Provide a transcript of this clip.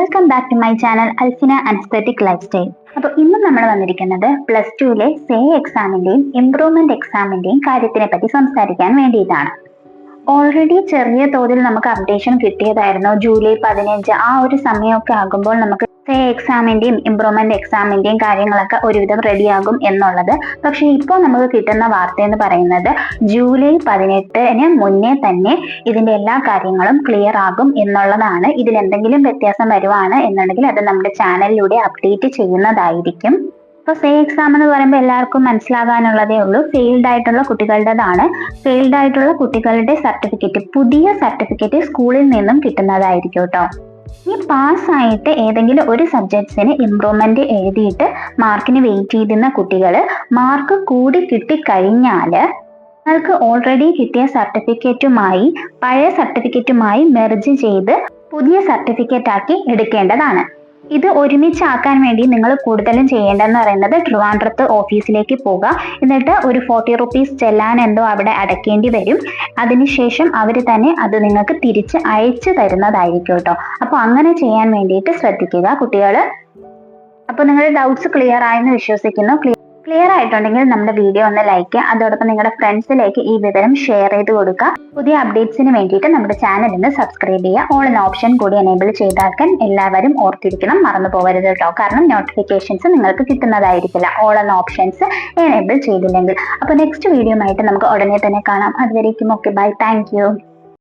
Welcome back to my channel Alfina an aesthetic life style. അപ്പോൾ ഇന്ന് നമ്മൾ വന്നിരിക്കുന്നത് +2 സേ എക്സാമിന്റെയും ഇംപ്രൂവ്മെന്റ് എക്സാമിന്റെയും കാര്യത്തിനെ പറ്റി സംസാരിക്കാൻ വേണ്ടിയിട്ടാണ്. ഓൾറെഡി ചെറിയ തോതിൽ നമുക്ക് അപ്ഡേഷൻ കിട്ടിയതായിരുന്നു. ജൂലൈ 15 ആ ഒരു സമയമൊക്കെ ആകുമ്പോൾ നമുക്ക് സേ എക്സാമിന്റെയും ഇംപ്രൂവ്മെന്റ് എക്സാമിന്റെയും കാര്യങ്ങളൊക്കെ ഒരുവിധം റെഡിയാകും എന്നുള്ളത്. പക്ഷെ ഇപ്പോൾ നമുക്ക് കിട്ടുന്ന വാർത്ത എന്ന് പറയുന്നത് ജൂലൈ 18 മുന്നേ തന്നെ ഇതിന്റെ എല്ലാ കാര്യങ്ങളും ക്ലിയർ ആകും എന്നുള്ളതാണ്. ഇതിൽ എന്തെങ്കിലും വ്യത്യാസം വരുവാണ് എന്നുണ്ടെങ്കിൽ അത് നമ്മുടെ ചാനലിലൂടെ അപ്ഡേറ്റ് ചെയ്യുന്നതായിരിക്കും. അപ്പോൾ സേ എക്സാം എന്ന് പറയുമ്പോൾ എല്ലാവർക്കും മനസ്സിലാകാനുള്ളതേ ഉള്ളൂ. ഫെയിൽഡ് ആയിട്ടുള്ള കുട്ടികളുടേതാണ്. ഫെയിൽഡ് ആയിട്ടുള്ള കുട്ടികളുടെ സർട്ടിഫിക്കറ്റ്, പുതിയ സർട്ടിഫിക്കറ്റ് സ്കൂളിൽ നിന്നും കിട്ടുന്നതായിരിക്കും കേട്ടോ. ഈ പാസ്സായിട്ട് ഏതെങ്കിലും ഒരു സബ്ജക്ട്സിന് ഇംപ്രൂവ്മെന്റ് എഴുതിയിട്ട് മാർക്കിന് വെയിറ്റ് ചെയ്തിരുന്ന കുട്ടികൾ മാർക്ക് കൂടി കിട്ടിക്കഴിഞ്ഞാൽ നിങ്ങൾക്ക് ഓൾറെഡി കിട്ടിയ സർട്ടിഫിക്കറ്റുമായി പഴയ സർട്ടിഫിക്കറ്റുമായി മെർജ് ചെയ്ത് പുതിയ സർട്ടിഫിക്കറ്റ് ആക്കി എടുക്കേണ്ടതാണ്. ഇത് ഒരുമിച്ചാക്കാൻ വേണ്ടി നിങ്ങൾ കൂടുതലും ചെയ്യേണ്ടതെന്ന് പറയുന്നത് ട്രിവാൻഡ്രത്ത് ഓഫീസിലേക്ക് പോകുക. എന്നിട്ട് ഒരു 40 റുപ്പീസ് ചെല്ലാൻ എന്തോ അവിടെ അടയ്ക്കേണ്ടി വരും. അതിനുശേഷം അവർ തന്നെ അത് നിങ്ങൾക്ക് തിരിച്ച് അയച്ചു തരുന്നതായിരിക്കും കേട്ടോ. അപ്പോൾ അങ്ങനെ ചെയ്യാൻ വേണ്ടിയിട്ട് ശ്രദ്ധിക്കുക കുട്ടികൾ. അപ്പോൾ നിങ്ങളുടെ ഡൗട്ട്സ് ക്ലിയർ ആയെന്ന് വിശ്വസിക്കുന്നു. ക്ലിയർ ആയിട്ടുണ്ടെങ്കിൽ നമ്മുടെ വീഡിയോ ഒന്ന് ലൈക്ക് ചെയ്യുക. അതോടൊപ്പം നിങ്ങളുടെ ഫ്രണ്ട്സിലേക്ക് ഈ വിവരം ഷെയർ ചെയ്ത് കൊടുക്കുക. പുതിയ അപ്ഡേറ്റ്സിന് വേണ്ടിയിട്ട് നമ്മുടെ ചാനലിന് സബ്സ്ക്രൈബ് ചെയ്യുക. ഓൾ എന്ന ഓപ്ഷൻ കൂടി എനേബിൾ ചെയ്താക്കാൻ എല്ലാവരും ഓർത്തിരിക്കണം, മറന്നു പോകരുത് കേട്ടോ. കാരണം നോട്ടിഫിക്കേഷൻസ് നിങ്ങൾക്ക് കിട്ടുന്നതായിരിക്കില്ല ഓൾ എന്ന ഓപ്ഷൻസ് എനേബിൾ ചെയ്തില്ലെങ്കിൽ. അപ്പോൾ നെക്സ്റ്റ് വീഡിയോ ആയിട്ട് നമുക്ക് ഉടനെ തന്നെ കാണാം. അതുവരേക്കും ഓക്കെ, ബൈ, താങ്ക് യു.